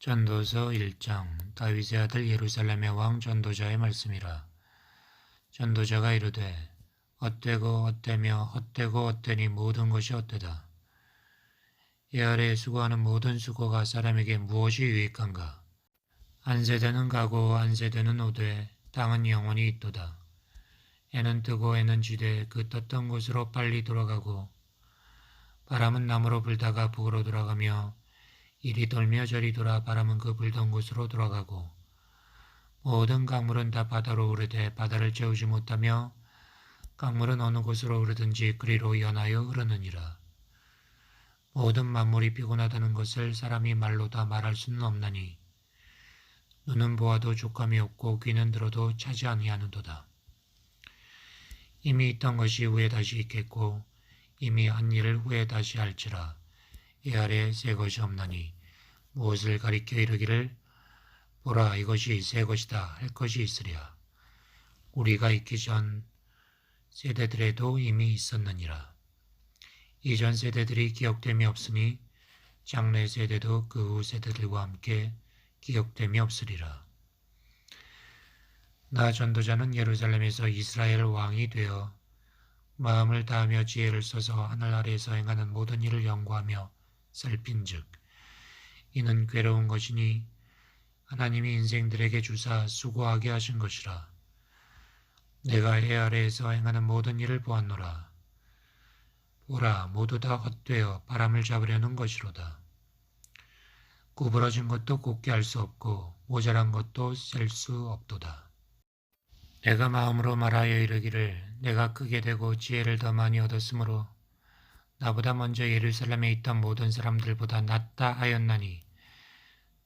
전도서 1장. 다윗의 아들 예루살렘의 왕 전도자의 말씀이라. 전도자가 이르되 헛되고 헛되며 헛되고 헛되니 모든 것이 헛되다. 이 아래에 수고하는 모든 수고가 사람에게 무엇이 유익한가? 안세되는 가고 안세되는 오되 땅은 영원히 있도다. 해는 뜨고 해는 지되 그 떴던 곳으로 빨리 돌아가고 바람은 남으로 불다가 북으로 돌아가며 이리 돌며 저리 돌아 바람은 그 불던 곳으로 돌아가고 모든 강물은 다 바다로 흐르되 바다를 채우지 못하며 강물은 어느 곳으로 흐르든지 그리로 연하여 흐르느니라. 모든 만물이 피곤하다는 것을 사람이 말로 다 말할 수는 없나니 눈은 보아도 족함이 없고 귀는 들어도 차지 아니하는도다. 이미 있던 것이 후에 다시 있겠고 이미 한 일을 후에 다시 할지라. 이 아래에 새 것이 없나니 무엇을 가리켜 이르기를 보라 이것이 새 것이다 할 것이 있으랴. 우리가 있기 전 세대들에도 이미 있었느니라. 이전 세대들이 기억됨이 없으니 장래 세대도 그 후 세대들과 함께 기억됨이 없으리라. 나 전도자는 예루살렘에서 이스라엘 왕이 되어 마음을 다하며 지혜를 써서 하늘 아래에서 행하는 모든 일을 연구하며 살핀즉 이는 괴로운 것이니 하나님이 인생들에게 주사 수고하게 하신 것이라. 내가 해 아래에서 행하는 모든 일을 보았노라. 보라 모두 다 헛되어 바람을 잡으려는 것이로다. 구부러진 것도 곱게 할 수 없고 모자란 것도 셀 수 없도다. 내가 마음으로 말하여 이르기를 내가 크게 되고 지혜를 더 많이 얻었으므로 나보다 먼저 예루살렘에 있던 모든 사람들보다 낫다 하였나니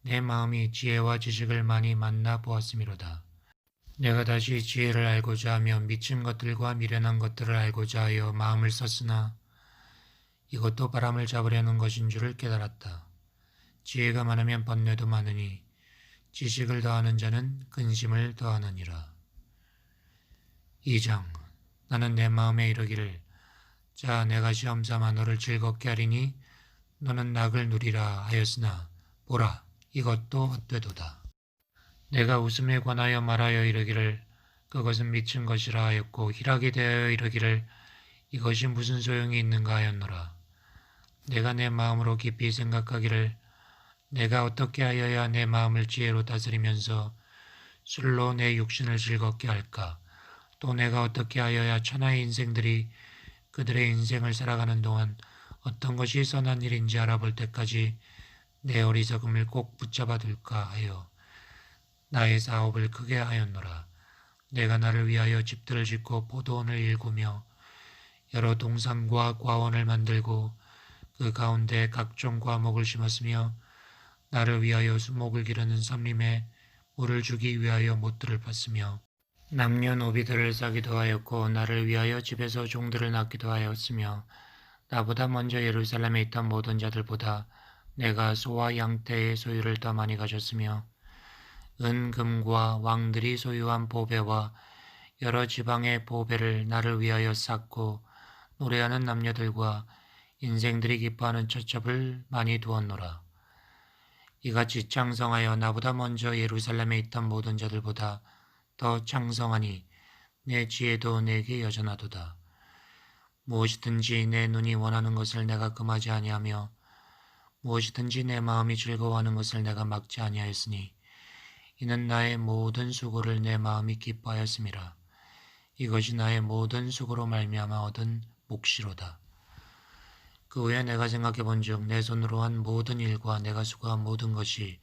내 마음이 지혜와 지식을 많이 만나 보았음이로다. 내가 다시 지혜를 알고자 하며 미친 것들과 미련한 것들을 알고자 하여 마음을 썼으나 이것도 바람을 잡으려는 것인 줄을 깨달았다. 지혜가 많으면 번뇌도 많으니 지식을 더하는 자는 근심을 더하느니라. 2장. 나는 내 마음에 이르기를 자 내가 시험 삼아 너를 즐겁게 하리니 너는 낙을 누리라 하였으나 보라 이것도 헛되도다. 내가 웃음에 관하여 말하여 이르기를 그것은 미친 것이라 하였고 희락이 되어 이르기를 이것이 무슨 소용이 있는가 하였노라. 내가 내 마음으로 깊이 생각하기를 내가 어떻게 하여야 내 마음을 지혜로 다스리면서 술로 내 육신을 즐겁게 할까? 또 내가 어떻게 하여야 천하의 인생들이 그들의 인생을 살아가는 동안 어떤 것이 선한 일인지 알아볼 때까지 내 어리석음을 꼭 붙잡아 둘까 하여 나의 사업을 크게 하였노라. 내가 나를 위하여 집들을 짓고 포도원을 일구며 여러 동산과 과원을 만들고 그 가운데 각종 과목을 심었으며 나를 위하여 수목을 기르는 삼림에 물을 주기 위하여 못들을 팠으며 남녀노비들을 싸기도 하였고 나를 위하여 집에서 종들을 낳기도 하였으며 나보다 먼저 예루살렘에 있던 모든 자들보다 내가 소와 양떼의 소유를 더 많이 가졌으며 은, 금과 왕들이 소유한 보배와 여러 지방의 보배를 나를 위하여 쌓고 노래하는 남녀들과 인생들이 기뻐하는 처첩을 많이 두었노라. 이같이 창성하여 나보다 먼저 예루살렘에 있던 모든 자들보다 더 창성하니 내 지혜도 내게 여전하도다. 무엇이든지 내 눈이 원하는 것을 내가 금하지 아니하며 무엇이든지 내 마음이 즐거워하는 것을 내가 막지 아니하였으니 이는 나의 모든 수고를 내 마음이 기뻐하였음이라. 이것이 나의 모든 수고로 말미암아 얻은 몫이로다. 그 후에 내가 생각해 본즉 내 손으로 한 모든 일과 내가 수고한 모든 것이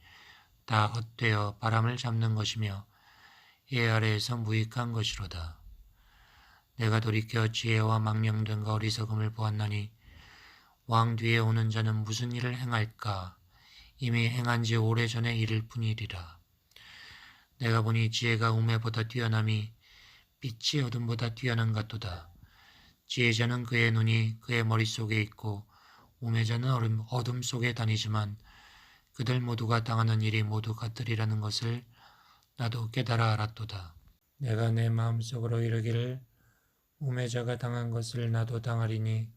다 헛되어 바람을 잡는 것이며 해 아래에서 무익한 것이로다. 내가 돌이켜 지혜와 망령됨과 어리석음을 보았나니 왕 뒤에 오는 자는 무슨 일을 행할까? 이미 행한 지 오래전의 일일 뿐이리라. 내가 보니 지혜가 우매보다 뛰어남이 빛이 어둠보다 뛰어난 같도다. 지혜자는 그의 눈이 그의 머릿속에 있고 우매자는 어둠 속에 다니지만 그들 모두가 당하는 일이 모두 같으리라는 것을 나도 깨달아 알았도다. 내가 내 마음속으로 이르기를 우매자가 당한 것을 나도 당하리니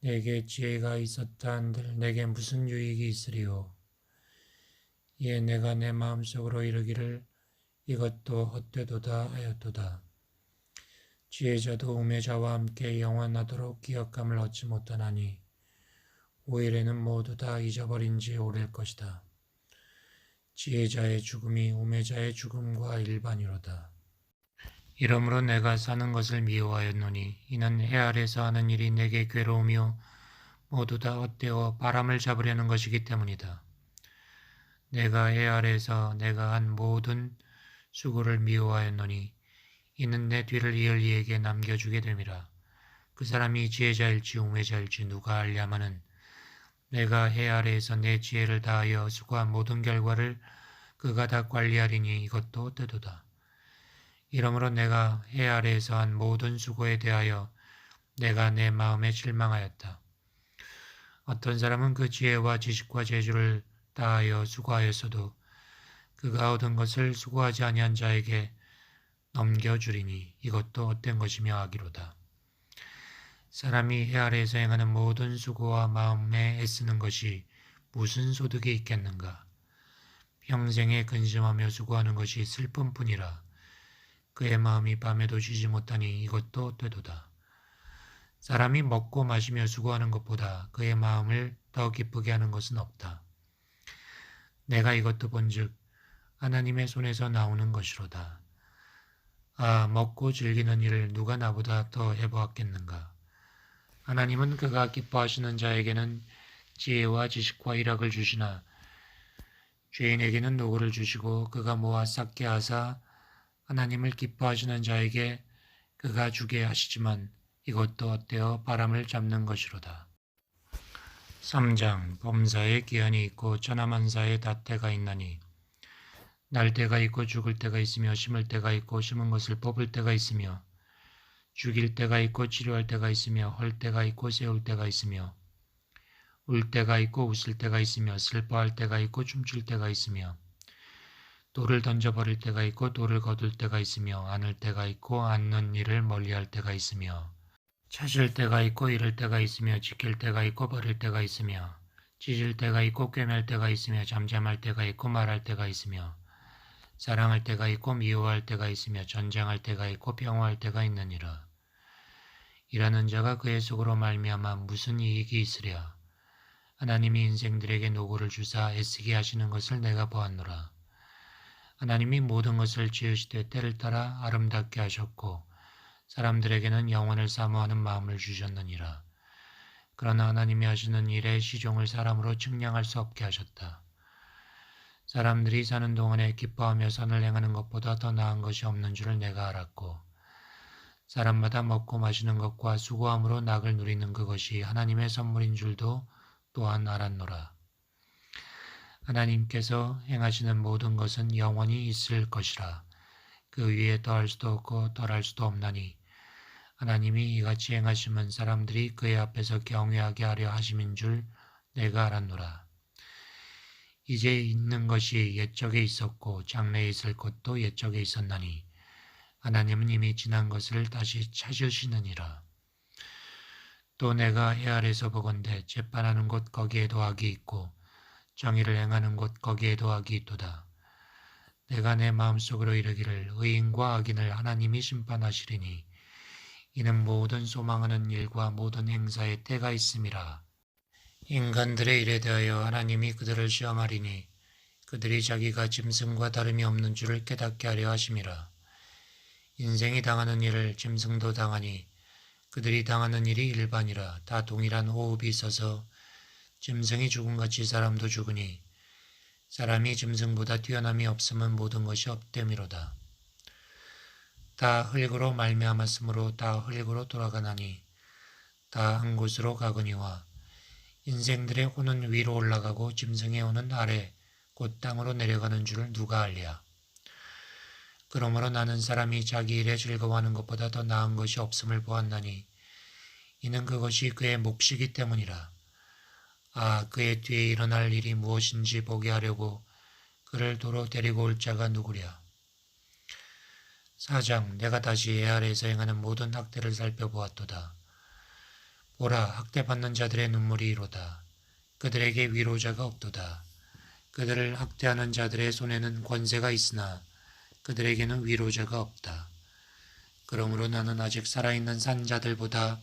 내게 지혜가 있었다 한들 내게 무슨 유익이 있으리요. 이에 내가 내 마음속으로 이르기를 이것도 헛되도다 하였도다. 지혜자도 우매자와 함께 영원하도록 기억감을 얻지 못하나니 오히려는 모두 다 잊어버린 지 오래일 것이다. 지혜자의 죽음이 우매자의 죽음과 일반이로다. 이러므로 내가 사는 것을 미워하였노니 이는 해 아래서 하는 일이 내게 괴로우며 모두 다 헛되어 바람을 잡으려는 것이기 때문이다. 내가 해 아래에서 내가 한 모든 수고를 미워하였노니 이는 내 뒤를 이을 이에게 남겨주게 됨이라. 그 사람이 지혜자일지 우매자일지 누가 알랴마는 내가 해 아래에서 내 지혜를 다하여 수고한 모든 결과를 그가 다 관리하리니 이것도 헛되도다. 이러므로 내가 해 아래에서 한 모든 수고에 대하여 내가 내 마음에 실망하였다. 어떤 사람은 그 지혜와 지식과 재주를 다하여 수고하였어도 그가 얻은 것을 수고하지 아니한 자에게 넘겨주리니 이것도 헛된 것이며 악이로다. 사람이 해 아래에서 행하는 모든 수고와 마음에 애쓰는 것이 무슨 소득이 있겠는가? 평생에 근심하며 수고하는 것이 슬픔뿐이라. 그의 마음이 밤에도 쉬지 못하니 이것도 헛되도다. 사람이 먹고 마시며 수고하는 것보다 그의 마음을 더 기쁘게 하는 것은 없다. 내가 이것도 본즉 하나님의 손에서 나오는 것이로다. 아, 먹고 즐기는 일을 누가 나보다 더 해보았겠는가? 하나님은 그가 기뻐하시는 자에게는 지혜와 지식과 일학을 주시나 죄인에게는 노고를 주시고 그가 모아 쌓게 하사 하나님을 기뻐하시는 자에게 그가 주게 하시지만 이것도 헛되어 바람을 잡는 것이로다. 3장 범사에 기한이 있고 천하만사에 닷때가 있나니 날 때가 있고 죽을 때가 있으며 심을 때가 있고 심은 것을 뽑을 때가 있으며 죽일 때가 있고 치료할 때가 있으며 헐 때가 있고 세울 때가 있으며 울 때가 있고 웃을 때가 있으며 슬퍼할 때가 있고 춤출 때가 있으며 돌을 던져버릴 때가 있고 돌을 거둘 때가 있으며 안을 때가 있고 안는 일을 멀리할 때가 있으며 찾을 때가 있고 잃을 때가 있으며 지킬 때가 있고 버릴 때가 있으며 찢을 때가 있고 꿰맬 때가 있으며 잠잠할 때가 있고 말할 때가 있으며 사랑할 때가 있고 미워할 때가 있으며 전쟁할 때가 있고 평화할 때가 있느니라. 일하는 자가 그의 속으로 말미암아 무슨 이익이 있으랴. 하나님이 인생들에게 노고를 주사 애쓰게 하시는 것을 내가 보았노라. 하나님이 모든 것을 지으시되 때를 따라 아름답게 하셨고 사람들에게는 영원을 사모하는 마음을 주셨느니라. 그러나 하나님이 하시는 일의 시종을 사람으로 측량할 수 없게 하셨다. 사람들이 사는 동안에 기뻐하며 선을 행하는 것보다 더 나은 것이 없는 줄을 내가 알았고 사람마다 먹고 마시는 것과 수고함으로 낙을 누리는 그것이 하나님의 선물인 줄도 또한 알았노라. 하나님께서 행하시는 모든 것은 영원히 있을 것이라. 그 위에 더할 수도 없고 덜할 수도 없나니 하나님이 이같이 행하심은 사람들이 그의 앞에서 경외하게 하려 하심인 줄 내가 알았노라. 이제 있는 것이 옛적에 있었고 장래에 있을 것도 옛적에 있었나니 하나님은 이미 지난 것을 다시 찾으시느니라. 또 내가 해 아래서 보건대 재판하는 곳 거기에도 악이 있고 정의를 행하는 곳 거기에도 악이 있도다. 내가 내 마음속으로 이르기를 의인과 악인을 하나님이 심판하시리니 이는 모든 소망하는 일과 모든 행사에 때가 있음이라. 인간들의 일에 대하여 하나님이 그들을 시험하리니 그들이 자기가 짐승과 다름이 없는 줄을 깨닫게 하려 하심이라. 인생이 당하는 일을 짐승도 당하니 그들이 당하는 일이 일반이라. 다 동일한 호흡이 있어서 짐승이 죽음같이 사람도 죽으니 사람이 짐승보다 뛰어남이 없음은 모든 것이 헛됨이로다. 다 흙으로 말미암았으므로 다 흙으로 돌아가나니 다 한 곳으로 가거니와 인생들의 혼은 위로 올라가고 짐승의 혼은 아래 곧 땅으로 내려가는 줄을 누가 알랴. 그러므로 나는 사람이 자기 일에 즐거워하는 것보다 더 나은 것이 없음을 보았나니 이는 그것이 그의 몫이기 때문이라. 아, 그의 뒤에 일어날 일이 무엇인지 보게 하려고 그를 도로 데리고 올 자가 누구랴. 4장 내가 다시 해 아래에서 행하는 모든 학대를 살펴보았도다. 보라, 학대받는 자들의 눈물이 이로다. 그들에게 위로자가 없도다. 그들을 학대하는 자들의 손에는 권세가 있으나 그들에게는 위로자가 없다. 그러므로 나는 아직 살아있는 산 자들보다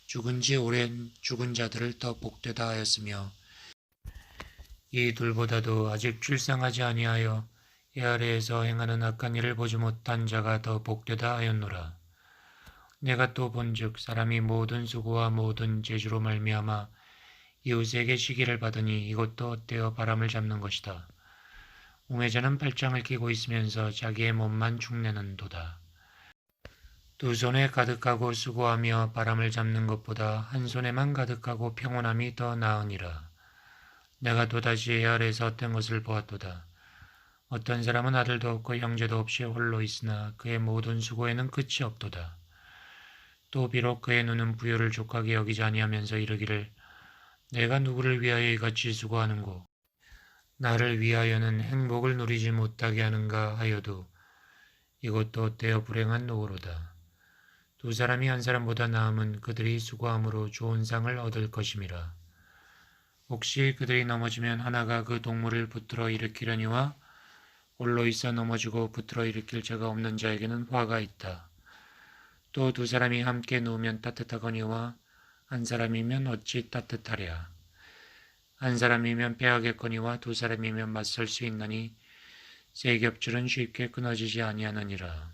죽은 지 오랜 죽은 자들을 더 복되다 하였으며 이 둘보다도 아직 출생하지 아니하여 이 아래에서 행하는 악한 일을 보지 못한 자가 더 복되다 하였노라. 내가 또 본즉 사람이 모든 수고와 모든 재주로 말미암아 이웃에게 시기를 받으니 이것도 헛되어 바람을 잡는 것이다. 우매자는 팔짱을 끼고 있으면서 자기의 몸만 축내는도다. 두 손에 가득하고 수고하며 바람을 잡는 것보다 한 손에만 가득하고 평온함이 더 나으니라. 내가 또다시 해 아래에서 어떤 것을 보았도다. 어떤 사람은 아들도 없고 형제도 없이 홀로 있으나 그의 모든 수고에는 끝이 없도다. 또 비록 그의 눈은 부요를 족하게 여기지 아니하면서 이르기를 내가 누구를 위하여 이같이 수고하는고 나를 위하여는 행복을 누리지 못하게 하는가 하여도 이것도 헛되어 불행한 노고로다. 두 사람이 한 사람보다 나음은 그들이 수고함으로 좋은 상을 얻을 것임이라. 혹시 그들이 넘어지면 하나가 그 동물을 붙들어 일으키려니와 홀로 있어 넘어지고 붙들어 일으킬 자가 없는 자에게는 화가 있다. 또 두 사람이 함께 누우면 따뜻하거니와 한 사람이면 어찌 따뜻하랴. 한 사람이면 패하겠거니와 두 사람이면 맞설 수 있나니 세 겹줄은 쉽게 끊어지지 아니하느니라.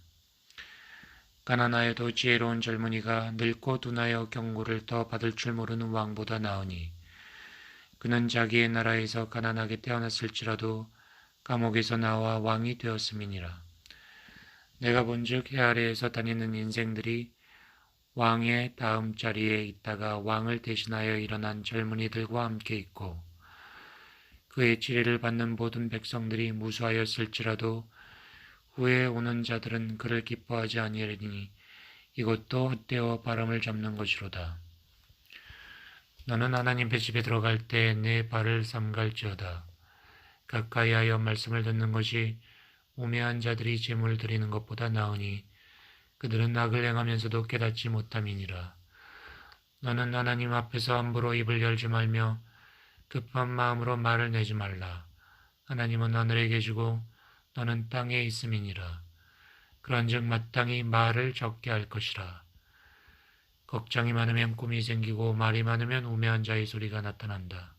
가난하여도 지혜로운 젊은이가 늙고 둔하여 경고를 더 받을 줄 모르는 왕보다 나으니 그는 자기의 나라에서 가난하게 태어났을지라도 감옥에서 나와 왕이 되었음이니라. 내가 본즉 해 아래에서 다니는 인생들이 왕의 다음 자리에 있다가 왕을 대신하여 일어난 젊은이들과 함께 있고 그의 치리를 받는 모든 백성들이 무수하였을지라도 후에 오는 자들은 그를 기뻐하지 아니하리니 이것도 헛되어 바람을 잡는 것이로다. 너는 하나님의 집에 들어갈 때 내 발을 삼갈지어다. 가까이하여 말씀을 듣는 것이 우매한 자들이 제물 드리는 것보다 나으니 그들은 악을 행하면서도 깨닫지 못함이니라. 너는 하나님 앞에서 함부로 입을 열지 말며 급한 마음으로 말을 내지 말라. 하나님은 하늘에 계시고 너는 땅에 있음이니라. 그런즉 마땅히 말을 적게 할 것이라. 걱정이 많으면 꿈이 생기고 말이 많으면 우매한 자의 소리가 나타난다.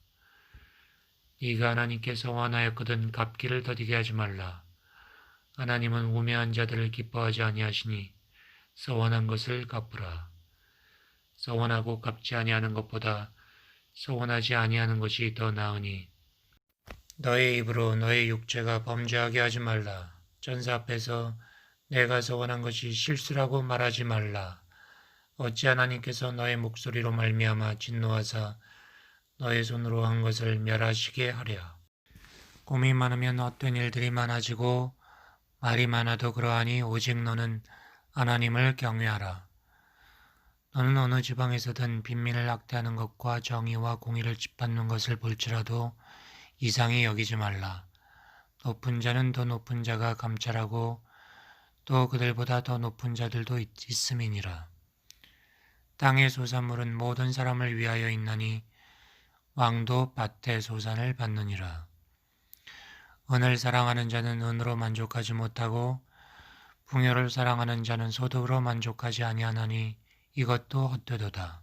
네가 하나님께 서원하였거든 갚기를 더디게 하지 말라. 하나님은 우매한 자들을 기뻐하지 아니하시니 서원한 것을 갚으라. 서원하고 갚지 아니하는 것보다 서원하지 아니하는 것이 더 나으니 너의 입으로 너의 육체가 범죄하게 하지 말라. 전사 앞에서 내가 서원한 것이 실수라고 말하지 말라. 어찌 하나님께서 너의 목소리로 말미암아 진노하사 너의 손으로 한 것을 멸하시게 하랴. 꿈이 많으면 헛된 일들이 많아지고 말이 많아도 그러하니 오직 너는 하나님을 경외하라. 너는 어느 지방에서든 빈민을 학대하는 것과 정의와 공의를 짓밟는 것을 볼지라도 이상히 여기지 말라. 높은 자는 더 높은 자가 감찰하고 또 그들보다 더 높은 자들도 있음이니라. 땅의 소산물은 모든 사람을 위하여 있나니 왕도 밭의 소산을 받느니라. 은을 사랑하는 자는 은으로 만족하지 못하고 풍요를 사랑하는 자는 소득으로 만족하지 아니하나니 이것도 헛되도다.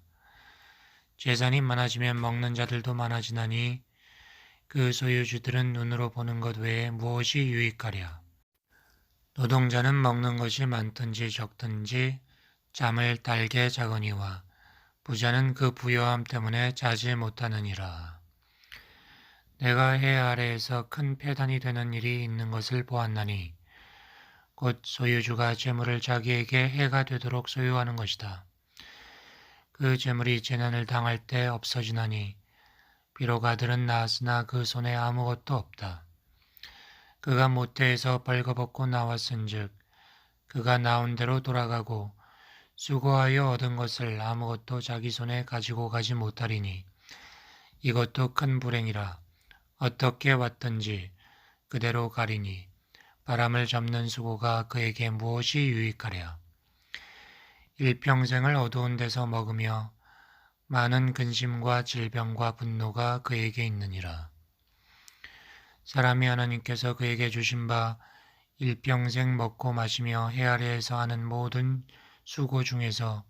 재산이 많아지면 먹는 자들도 많아지나니 그 소유주들은 눈으로 보는 것 외에 무엇이 유익하랴. 노동자는 먹는 것이 많든지 적든지 잠을 달게 자거니와 부자는 그 부요함 때문에 자지 못하느니라. 내가 해 아래에서 큰 폐단이 되는 일이 있는 것을 보았나니 곧 소유주가 재물을 자기에게 해가 되도록 소유하는 것이다. 그 재물이 재난을 당할 때 없어지나니 비록 아들은 낳았으나 그 손에 아무것도 없다. 그가 모태에서 벌거벗고 나왔은즉 그가 나온 대로 돌아가고 수고하여 얻은 것을 아무것도 자기 손에 가지고 가지 못하리니 이것도 큰 불행이라. 어떻게 왔든지 그대로 가리니 바람을 잡는 수고가 그에게 무엇이 유익하랴. 일평생을 어두운 데서 먹으며 많은 근심과 질병과 분노가 그에게 있느니라. 사람이 하나님께서 그에게 주신 바 일평생 먹고 마시며 해 아래에서 하는 모든 수고 중에서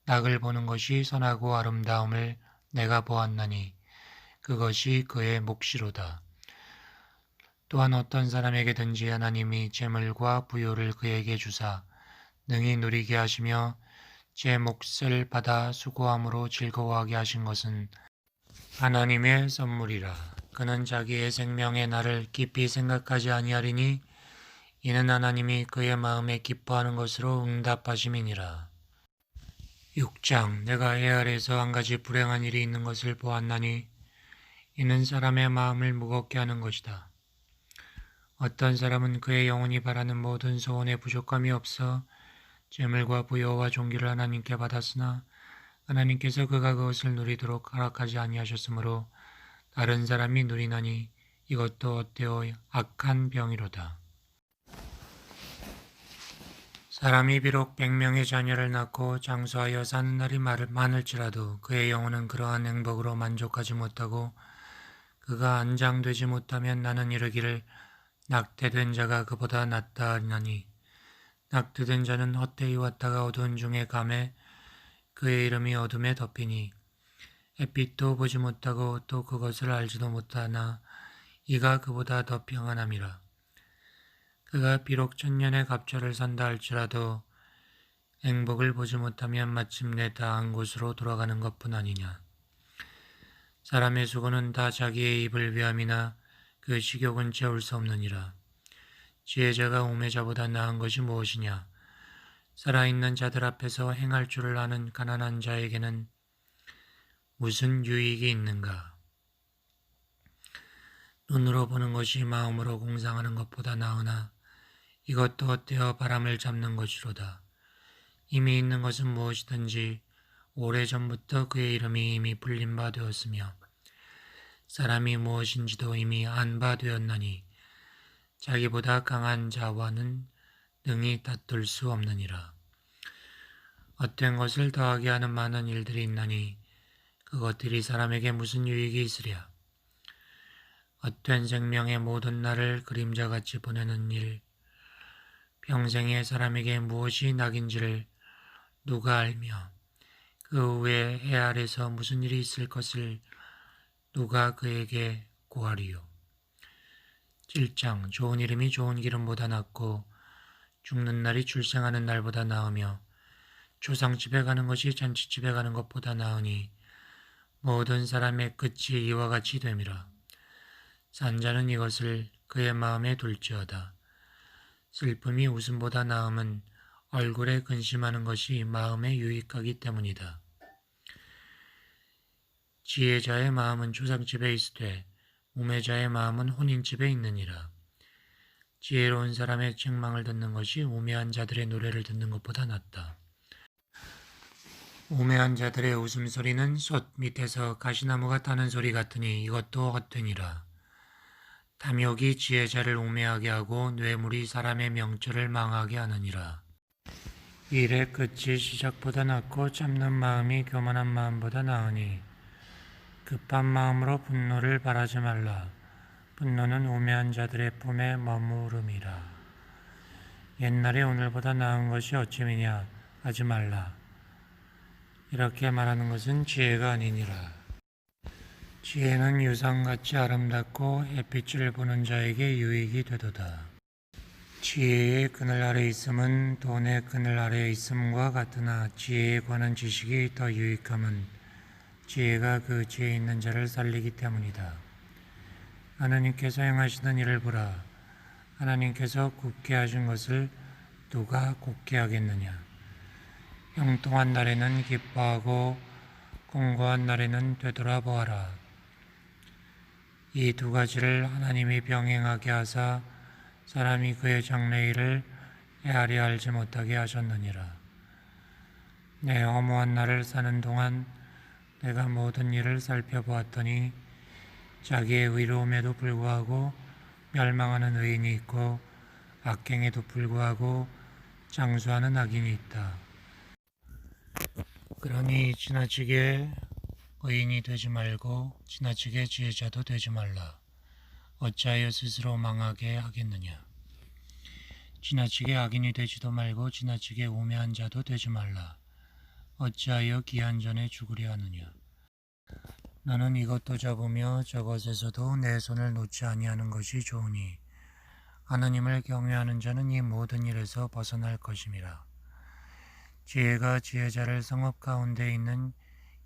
낙을 보는 것이 선하고 아름다움을 내가 보았나니 그것이 그의 몫이로다. 또한 어떤 사람에게든지 하나님이 재물과 부요를 그에게 주사 능히 누리게 하시며 제 몫을 받아 수고함으로 즐거워하게 하신 것은 하나님의 선물이라. 그는 자기의 생명의 날을 깊이 생각하지 아니하리니 이는 하나님이 그의 마음에 기뻐하는 것으로 응답하심이니라. 6장 내가 해 아래에서 한 가지 불행한 일이 있는 것을 보았나니 이는 사람의 마음을 무겁게 하는 것이다. 어떤 사람은 그의 영혼이 바라는 모든 소원에 부족함이 없어 재물과 부여와 존귀를 하나님께 받았으나 하나님께서 그가 그것을 누리도록 허락하지 아니하셨으므로 다른 사람이 누리나니 이것도 헛되어 악한 병이로다. 사람이 비록 100명의 자녀를 낳고 장수하여 사는 날이 많을지라도 그의 영혼은 그러한 행복으로 만족하지 못하고 그가 안장되지 못하면 나는 이르기를 낙태된 자가 그보다 낫다 하나니 낙태된 자는 헛되이 왔다가 어두운 중에 감에 그의 이름이 어둠에 덮이니 햇빛도 보지 못하고 또 그것을 알지도 못하나 이가 그보다 더 평안함이라. 그가 비록 1000년의 갑절을 산다 할지라도 행복을 보지 못하면 마침내 다한 곳으로 돌아가는 것뿐 아니냐. 사람의 수고는 다 자기의 입을 위함이나 그 식욕은 채울 수 없느니라. 지혜자가 우매자보다 나은 것이 무엇이냐. 살아있는 자들 앞에서 행할 줄을 아는 가난한 자에게는 무슨 유익이 있는가. 눈으로 보는 것이 마음으로 공상하는 것보다 나으나 이것도 헛되어 바람을 잡는 것이로다. 이미 있는 것은 무엇이든지 오래전부터 그의 이름이 이미 불린 바 되었으며 사람이 무엇인지도 이미 안 바 되었나니 자기보다 강한 자와는 능히 다툴 수 없느니라. 헛된 것을 더하게 하는 많은 일들이 있나니 그것들이 사람에게 무슨 유익이 있으랴. 헛된 생명의 모든 날을 그림자같이 보내는 일, 평생에 사람에게 무엇이 낙인지를 누가 알며 그 후에 해 아래서 무슨 일이 있을 것을 누가 그에게 고하리요. 7장 좋은 이름이 좋은 기름보다 낫고 죽는 날이 출생하는 날보다 나으며 조상집에 가는 것이 잔치집에 가는 것보다 나으니 모든 사람의 끝이 이와 같이 됨이라. 산자는 이것을 그의 마음에 둘지어다. 슬픔이 웃음보다 나음은 얼굴에 근심하는 것이 마음에 유익하기 때문이다. 지혜자의 마음은 조상집에 있으되 우매자의 마음은 혼인집에 있느니라. 지혜로운 사람의 책망을 듣는 것이 우매한 자들의 노래를 듣는 것보다 낫다. 우매한 자들의 웃음소리는 솥 밑에서 가시나무가 타는 소리 같으니 이것도 헛되니라. 탐욕이 지혜자를 우매하게 하고 뇌물이 사람의 명철을 망하게 하느니라. 일의 끝이 시작보다 낫고 참는 마음이 교만한 마음보다 나으니 급한 마음으로 분노를 바라지 말라. 분노는 우매한 자들의 품에 머무름이라. 옛날에 오늘보다 나은 것이 어찌미냐 하지 말라. 이렇게 말하는 것은 지혜가 아니니라. 지혜는 유상같이 아름답고 햇빛을 보는 자에게 유익이 되도다. 지혜의 그늘 아래 있음은 돈의 그늘 아래에 있음과 같으나 지혜에 관한 지식이 더 유익함은 지혜가 그 지혜 있는 자를 살리기 때문이다. 하나님께서 행하시는 일을 보라. 하나님께서 굽게 하신 것을 누가 굽게 하겠느냐. 형통한 날에는 기뻐하고 공고한 날에는 되돌아보아라. 이 두 가지를 하나님이 병행하게 하사 사람이 그의 장래일을 헤아려 알지 못하게 하셨느니라. 내 허무한 날을 사는 동안 내가 모든 일을 살펴보았더니 자기의 의로움에도 불구하고 멸망하는 의인이 있고 악행에도 불구하고 장수하는 악인이 있다. 그러니 지나치게 의인이 되지 말고 지나치게 지혜자도 되지 말라. 어찌하여 스스로 망하게 하겠느냐. 지나치게 악인이 되지도 말고 지나치게 우매한 자도 되지 말라. 어찌하여 기한 전에 죽으려 하느냐. 나는 이것도 잡으며 저것에서도 내 손을 놓지 아니하는 것이 좋으니 하느님을 경외하는 자는 이 모든 일에서 벗어날 것임이라. 지혜가 지혜자를 성읍 가운데 있는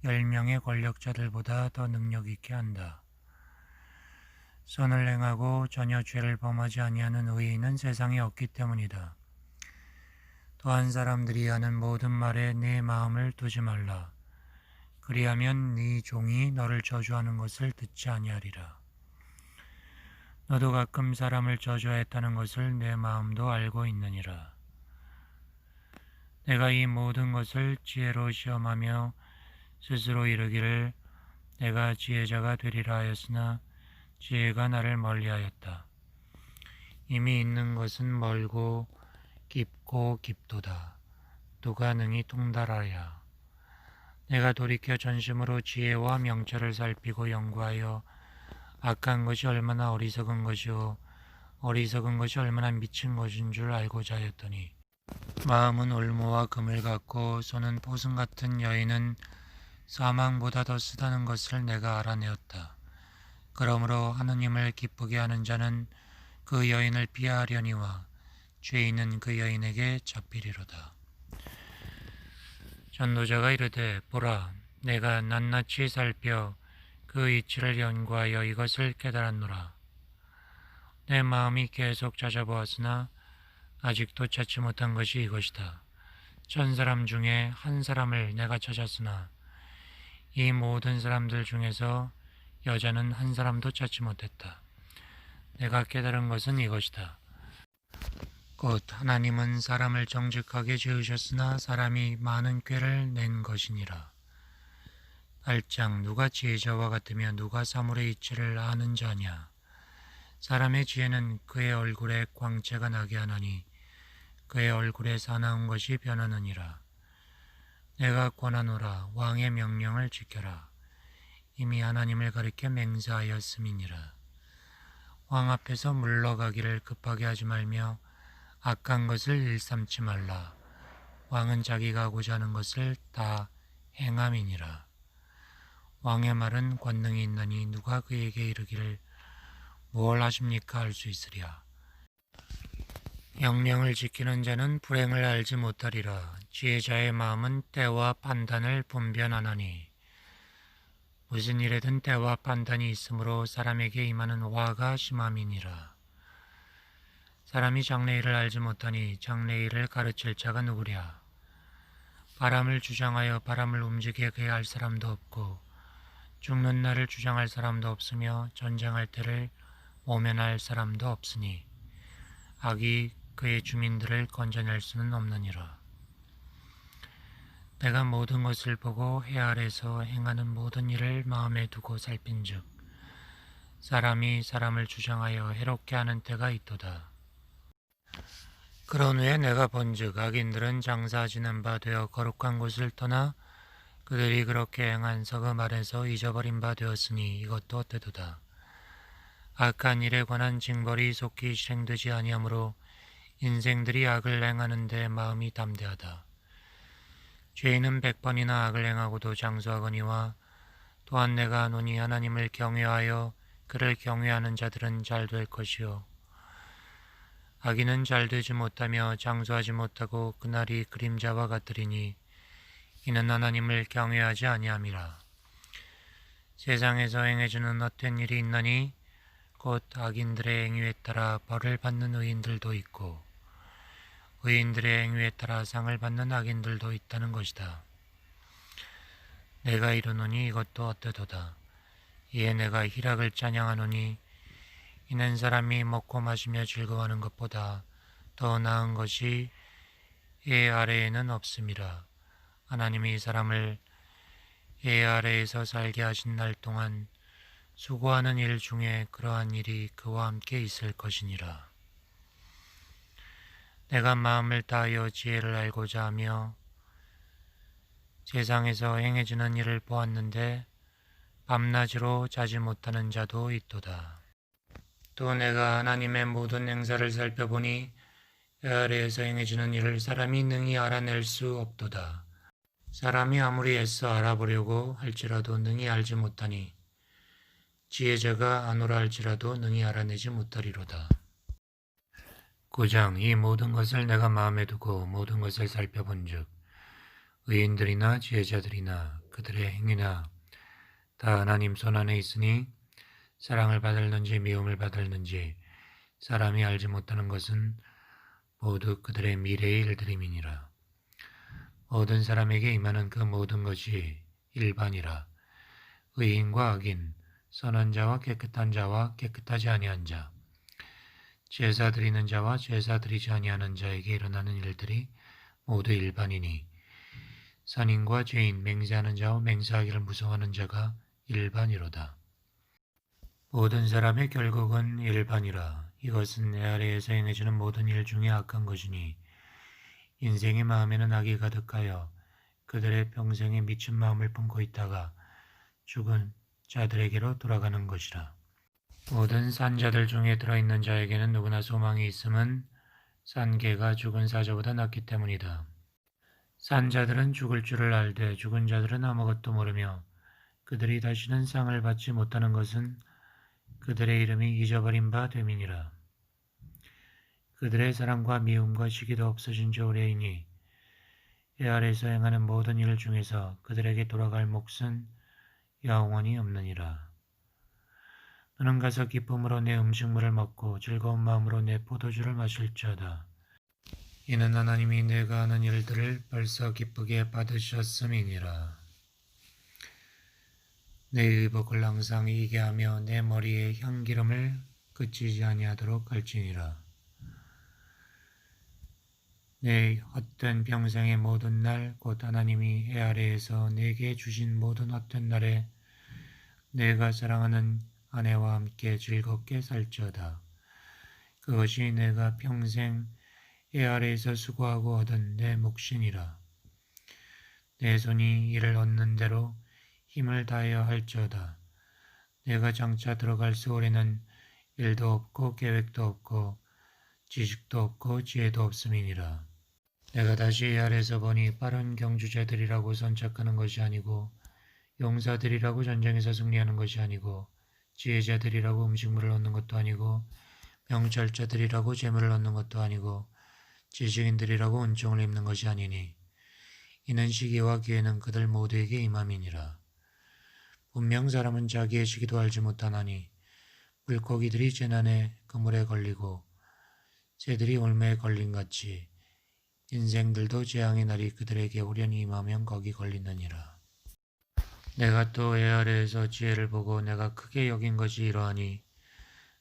10명의 권력자들보다 더 능력 있게 한다. 선을 행하고 전혀 죄를 범하지 아니하는 의인은 세상에 없기 때문이다. 또한 사람들이 하는 모든 말에 네 마음을 두지 말라. 그리하면 네 종이 너를 저주하는 것을 듣지 아니하리라. 너도 가끔 사람을 저주하였다는 것을 내 마음도 알고 있느니라. 내가 이 모든 것을 지혜로 시험하며 스스로 이르기를 내가 지혜자가 되리라 하였으나 지혜가 나를 멀리하였다. 이미 있는 것은 멀고 깊고 깊도다. 누가 능히 통달하랴. 내가 돌이켜 전심으로 지혜와 명철을 살피고 연구하여 악한 것이 얼마나 어리석은 것이요 어리석은 것이 얼마나 미친 것인 줄 알고자 하였더니 마음은 올무와 금을 갖고 손은 포승 같은 여인은 사망보다 더 쓰다는 것을 내가 알아내었다. 그러므로 하느님을 기쁘게 하는 자는 그 여인을 피하려니와 죄인은 그 여인에게 잡히리로다. 전도자가 이르되 보라 내가 낱낱이 살펴 그 이치를 연구하여 이것을 깨달았노라. 내 마음이 계속 찾아보았으나 아직도 찾지 못한 것이 이것이다. 1000사람 중에 한 사람을 내가 찾았으나 이 모든 사람들 중에서 여자는 한 사람도 찾지 못했다. 내가 깨달은 것은 이것이다. 곧 하나님은 사람을 정직하게 지으셨으나 사람이 많은 꾀를 낸 것이니라. 알짱 누가 지혜자와 같으며 누가 사물의 이치를 아는 자냐. 사람의 지혜는 그의 얼굴에 광채가 나게 하나니 그의 얼굴에 사나운 것이 변하느니라. 내가 권하노라 왕의 명령을 지켜라. 이미 하나님을 가리켜 맹세하였음이니라. 왕 앞에서 물러가기를 급하게 하지 말며 악한 것을 일삼지 말라. 왕은 자기가 하고자 하는 것을 다 행함이니라. 왕의 말은 권능이 있나니 누가 그에게 이르기를 무엇 하십니까 할 수 있으랴. 명령을 지키는 자는 불행을 알지 못하리라. 지혜자의 마음은 때와 판단을 분별하나니 무슨 일에든 때와 판단이 있으므로 사람에게 임하는 화가 심함이니라. 사람이 장래일을 알지 못하니 장래일을 가르칠 자가 누구랴. 바람을 주장하여 바람을 움직이게 할 사람도 없고 죽는 날을 주장할 사람도 없으며 전쟁할 때를 모면할 사람도 없으니 악이 그의 주민들을 건져낼 수는 없느니라. 내가 모든 것을 보고 해 아래에서 행하는 모든 일을 마음에 두고 살핀즉 사람이 사람을 주장하여 해롭게 하는 때가 있도다. 그런 후에 내가 본즉 악인들은 장사지는 바 되어 거룩한 곳을 떠나 그들이 그렇게 행한 서금 아래서 잊어버린 바 되었으니 이것도 어때도다. 악한 일에 관한 징벌이 속히 실행되지 아니하므로 인생들이 악을 행하는 데 마음이 담대하다. 죄인은 100번이나 악을 행하고도 장수하거니와 또한 내가 하노니 하나님을 경외하여 그를 경외하는 자들은 잘 될 것이요 악인은 잘되지 못하며 장수하지 못하고 그날이 그림자와 같으리니 이는 하나님을 경외하지 아니함이라. 세상에서 행해주는 헛된 일이 있나니 곧 악인들의 행위에 따라 벌을 받는 의인들도 있고 의인들의 행위에 따라 상을 받는 악인들도 있다는 것이다. 내가 이르노니 이것도 어때도다. 이에 내가 희락을 찬양하노니 이는 사람이 먹고 마시며 즐거워하는 것보다 더 나은 것이 해 아래에는 없음이라. 하나님이 사람을 해 아래에서 살게 하신 날 동안 수고하는 일 중에 그러한 일이 그와 함께 있을 것이니라. 내가 마음을 다하여 지혜를 알고자 하며 세상에서 행해지는 일을 보았는데 밤낮으로 자지 못하는 자도 있도다. 또 내가 하나님의 모든 행사를 살펴보니 해 아래에서 행해지는 일을 사람이 능히 알아낼 수 없도다. 사람이 아무리 애써 알아보려고 할지라도 능히 알지 못하니 지혜자가 아노라 할지라도 능히 알아내지 못하리로다. 9장 이 모든 것을 내가 마음에 두고 모든 것을 살펴본즉 의인들이나 지혜자들이나 그들의 행위나 다 하나님 손안에 있으니 사랑을 받을는지 미움을 받을는지 사람이 알지 못하는 것은 모두 그들의 미래의 일들임이니라. 모든 사람에게 임하는 그 모든 것이 일반이라. 의인과 악인, 선한 자와 깨끗한 자와 깨끗하지 아니한 자, 제사 드리는 자와 제사 드리지 아니하는 자에게 일어나는 일들이 모두 일반이니 선인과 죄인, 맹세하는 자와 맹세하기를 무서워하는 자가 일반이로다. 모든 사람의 결국은 일반이라. 이것은 내 아래에서 행해지는 모든 일 중에 악한 것이니 인생의 마음에는 악이 가득하여 그들의 평생에 미친 마음을 품고 있다가 죽은 자들에게로 돌아가는 것이라. 모든 산자들 중에 들어있는 자에게는 누구나 소망이 있음은 산개가 죽은 사자보다 낫기 때문이다. 산자들은 죽을 줄을 알되 죽은 자들은 아무것도 모르며 그들이 다시는 상을 받지 못하는 것은 그들의 이름이 잊어버린 바 됨이니라. 그들의 사랑과 미움과 시기도 없어진 지 오래이니 해 아래에서 행하는 모든 일 중에서 그들에게 돌아갈 몫은 영원히 없느니라. 너는 가서 기쁨으로 내 음식물을 먹고 즐거운 마음으로 내 포도주를 마실지어다. 이는 하나님이 내가 하는 일들을 벌써 기쁘게 받으셨음이니라. 내 의복을 항상 이게 하며 내 머리에 향기름을 그치지 아니하도록 할지니라. 내 헛된 평생의 모든 날 곧 하나님이 해 아래에서 내게 주신 모든 헛된 날에 내가 사랑하는 아내와 함께 즐겁게 살지어다. 그것이 내가 평생 해 아래에서 수고하고 얻은 내 몫이니라. 내 손이 이를 얻는 대로 힘을 다하여 할지어다. 내가 장차 들어갈 세월에는 일도 없고 계획도 없고 지식도 없고 지혜도 없음이니라. 내가 다시 해 아래에서 보니 빠른 경주자들이라고 선착하는 것이 아니고 용사들이라고 전쟁에서 승리하는 것이 아니고 지혜자들이라고 음식물을 얻는 것도 아니고 명철자들이라고 재물을 얻는 것도 아니고 지식인들이라고 은총을 입는 것이 아니니 이는 시기와 기회는 그들 모두에게 임함이니라. 분명 사람은 자기의 시기도 알지 못하나니 물고기들이 재난에 그물에 걸리고 새들이 올매에 걸림같이 인생들도 재앙의 날이 그들에게 후련히 임하면 거기 걸리느니라. 내가 또 해 아래에서 지혜를 보고 내가 크게 여긴 것이 이러하니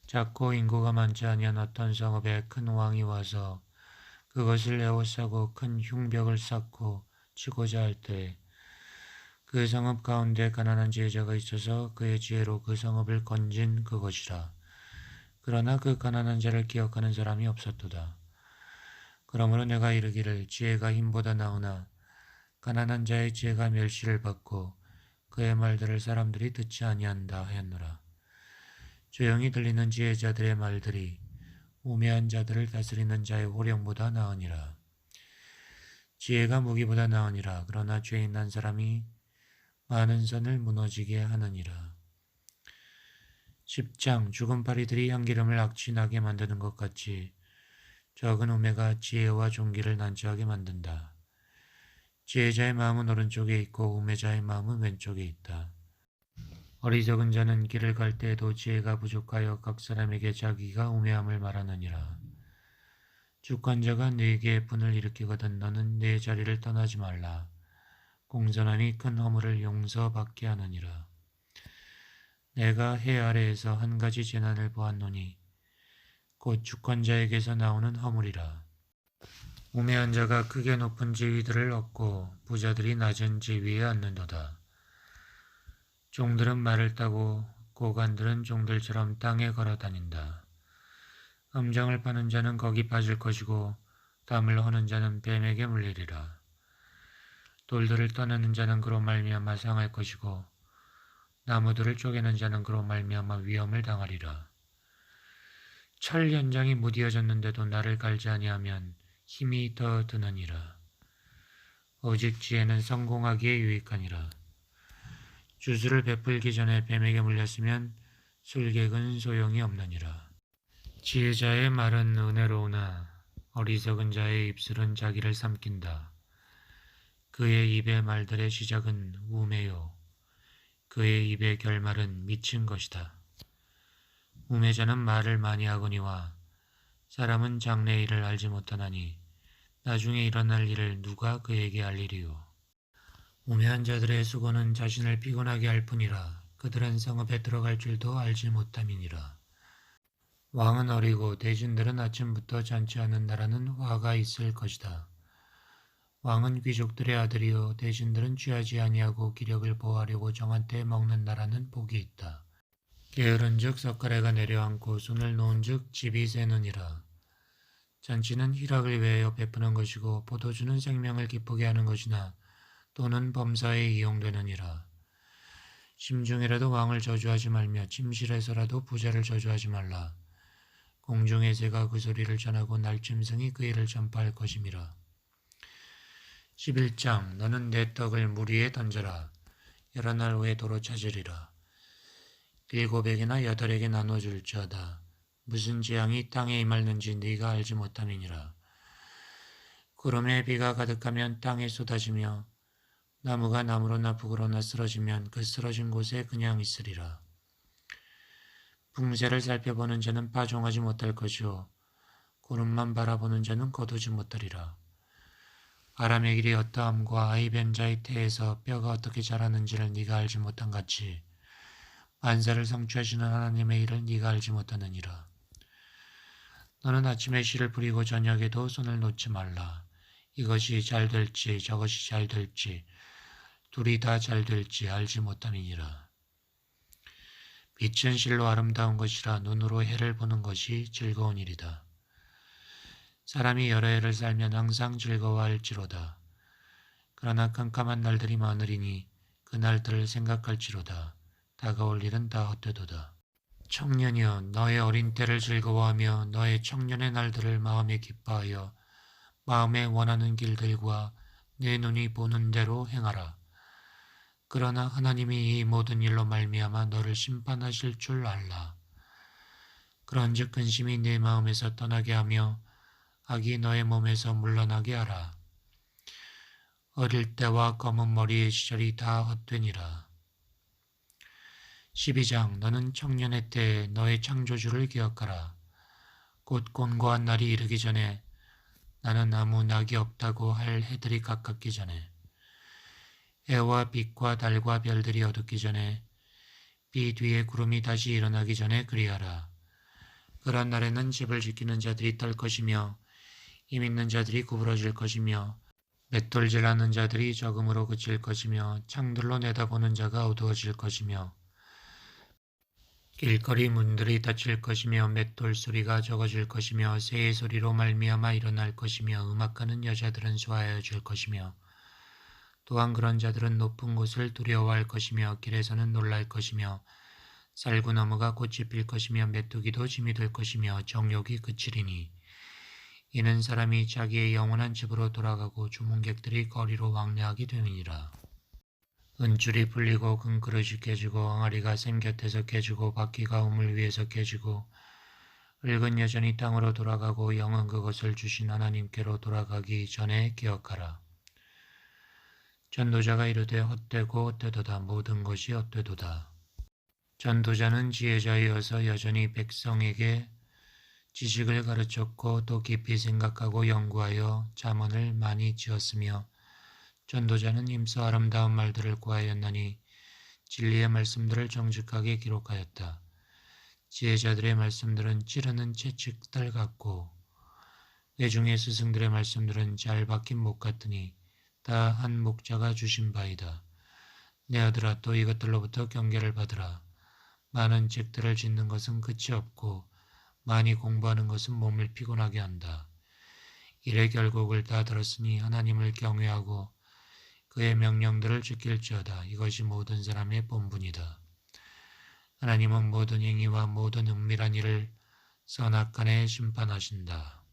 작고 인구가 많지 아니한 어떤 성읍에 큰 왕이 와서 그것을 에워싸고 큰 흉벽을 쌓고 치고자 할 때 그 성읍 가운데 가난한 지혜자가 있어서 그의 지혜로 그 성읍을 건진 그것이라. 그러나 그 가난한 자를 기억하는 사람이 없었도다. 그러므로 내가 이르기를 지혜가 힘보다 나으나 가난한 자의 지혜가 멸시를 받고 그의 말들을 사람들이 듣지 아니한다 하였노라. 조용히 들리는 지혜자들의 말들이 우매한 자들을 다스리는 자의 호령보다 나으니라. 지혜가 무기보다 나으니라. 그러나 죄인 난 사람이 많은 선을 무너지게 하느니라. 10장 죽은 파리들이 향기름을 악취나게 만드는 것 같이 적은 우매가 지혜와 존귀를 난처하게 만든다. 지혜자의 마음은 오른쪽에 있고 우매자의 마음은 왼쪽에 있다. 어리석은 자는 길을 갈 때에도 지혜가 부족하여 각 사람에게 자기가 우매함을 말하느니라. 주권자가 네게 분을 일으키거든 너는 네 자리를 떠나지 말라. 공손함이 큰 허물을 용서받게 하느니라. 내가 해 아래에서 한 가지 재난을 보았노니 곧 주권자에게서 나오는 허물이라. 우매한 자가 크게 높은 지위들을 얻고 부자들이 낮은 지위에 앉는도다. 종들은 말을 타고 고관들은 종들처럼 땅에 걸어다닌다. 음정을 파는 자는 거기 빠질 것이고 담을 허는 자는 뱀에게 물리리라. 돌들을 떠내는 자는 그로 말미암아 상할 것이고 나무들을 쪼개는 자는 그로 말미암아 위험을 당하리라. 철 연장이 무디어졌는데도 나를 갈지 아니하면 힘이 더 드느니라. 오직 지혜는 성공하기에 유익하니라. 주술을 베풀기 전에 뱀에게 물렸으면 술객은 소용이 없느니라. 지혜자의 말은 은혜로우나 어리석은 자의 입술은 자기를 삼킨다. 그의 입의 말들의 시작은 우매요. 그의 입의 결말은 미친 것이다. 우매자는 말을 많이 하거니와 사람은 장래 일을 알지 못하나니 나중에 일어날 일을 누가 그에게 알리리요. 우매한 자들의 수고는 자신을 피곤하게 할 뿐이라 그들은 성읍에 들어갈 줄도 알지 못함이니라. 왕은 어리고 대신들은 아침부터 잔치하는 나라는 화가 있을 것이다. 왕은 귀족들의 아들이요 대신들은 취하지 아니하고 기력을 보호하려고 정한 때에 먹는 나라는 복이 있다. 게으른즉 석가래가 내려앉고 손을 놓은즉 집이 새느니라. 잔치는 희락을 위하여 베푸는 것이고 포도주는 생명을 기쁘게 하는 것이나 또는 범사에 이용되느니라. 심중에라도 왕을 저주하지 말며 침실에서라도 부자를 저주하지 말라. 공중의 새가 그 소리를 전하고 날짐승이 그 일을 전파할 것임이라. 11장 너는 내 떡을 물 위에 던져라. 여러 날 후에 도로 찾으리라. 7에게나 8에게 나눠줄지어다. 무슨 재앙이 땅에 임할는지 네가 알지 못함이니라. 구름에 비가 가득하면 땅에 쏟아지며 나무가 나무로나 북으로나 쓰러지면 그 쓰러진 곳에 그냥 있으리라. 풍세를 살펴보는 자는 파종하지 못할 것이요 구름만 바라보는 자는 거두지 못하리라. 바람의 길이 어떠함과 아이 뵌 자의 태에서 뼈가 어떻게 자라는지를 네가 알지 못한 같이 만사를 성취하시는 하나님의 일을 네가 알지 못하느니라. 너는 아침에 씨를 뿌리고 저녁에도 손을 놓지 말라. 이것이 잘 될지 저것이 잘 될지 둘이 다 잘 될지 알지 못함이니라. 빛은 실로 아름다운 것이라 눈으로 해를 보는 것이 즐거운 일이다. 사람이 여러 해를 살면 항상 즐거워할지로다. 그러나 깜깜한 날들이 많으리니 그 날들을 생각할지로다. 다가올 일은 다 헛되도다. 청년이여 너의 어린 때를 즐거워하며 너의 청년의 날들을 마음에 기뻐하여 마음에 원하는 길들과 내 눈이 보는 대로 행하라. 그러나 하나님이 이 모든 일로 말미암아 너를 심판하실 줄 알라. 그런즉 근심이 내 마음에서 떠나게 하며 악이 너의 몸에서 물러나게 하라. 어릴 때와 검은 머리의 시절이 다 헛되니라. 12장 너는 청년의 때에 너의 창조주를 기억하라. 곧 곤고한 날이 이르기 전에 나는 아무 낙이 없다고 할 해들이 가깝기 전에 해와 빛과 달과 별들이 어둡기 전에 비 뒤에 구름이 다시 일어나기 전에 그리하라. 그런 날에는 집을 지키는 자들이 떨 것이며 힘 있는 자들이 구부러질 것이며 맷돌질하는 자들이 적음으로 그칠 것이며 창들로 내다보는 자가 어두워질 것이며 길거리 문들이 닫힐 것이며 맷돌 소리가 적어질 것이며 새의 소리로 말미암아 일어날 것이며 음악하는 여자들은 수하여질 것이며 또한 그런 자들은 높은 곳을 두려워할 것이며 길에서는 놀랄 것이며 살구나무가 꽃이 필 것이며 메뚜기도 짐이 될 것이며 정욕이 그치리니 이는 사람이 자기의 영원한 집으로 돌아가고 주문객들이 거리로 왕래하게 됨이니라. 은줄이 풀리고 금그릇이 깨지고 항아리가 샘 곁에서 깨지고 바퀴가 우물 위에서 깨지고 흙은 여전히 땅으로 돌아가고 영은 그것을 주신 하나님께로 돌아가기 전에 기억하라. 전도자가 이르되 헛되고 헛되도다. 모든 것이 헛되도다. 전도자는 지혜자이어서 여전히 백성에게 지식을 가르쳤고 또 깊이 생각하고 연구하여 잠언을 많이 지었으며 전도자는 힘써 아름다운 말들을 구하였나니 진리의 말씀들을 정직하게 기록하였다. 지혜자들의 말씀들은 찌르는 채찍들 같고 회중의 스승들의 말씀들은 잘 박힌 목 같으니 다 한 목자가 주신 바이다. 내 아들아 또 이것들로부터 경계를 받으라. 많은 책들을 짓는 것은 끝이 없고 많이 공부하는 것은 몸을 피곤하게 한다. 일의 결국을 다 들었으니 하나님을 경외하고 그의 명령들을 지킬지어다. 이것이 모든 사람의 본분이다. 하나님은 모든 행위와 모든 은밀한 일을 선악간에 심판하신다.